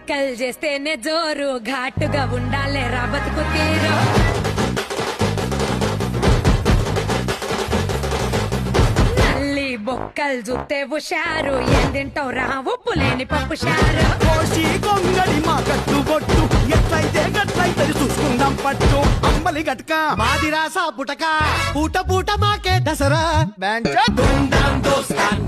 లెక్కలు చేస్తేనే జోరు ఘాటుగా ఉండాలే రా బతుకు తీరు నల్లి బొక్కలు చూస్తే హుషారు ఏం తింటావు రా ఉప్పు లేని పప్పు షారు కోసి కొంగడి మా కట్టు బొట్టు ఎట్లయితే గట్లయితే చూసుకుందాం పట్టు అంబలి గట్క మాది రాసా పుటక పూట పూట మాకే దసరా బ్యాండ్ దోస్తాన్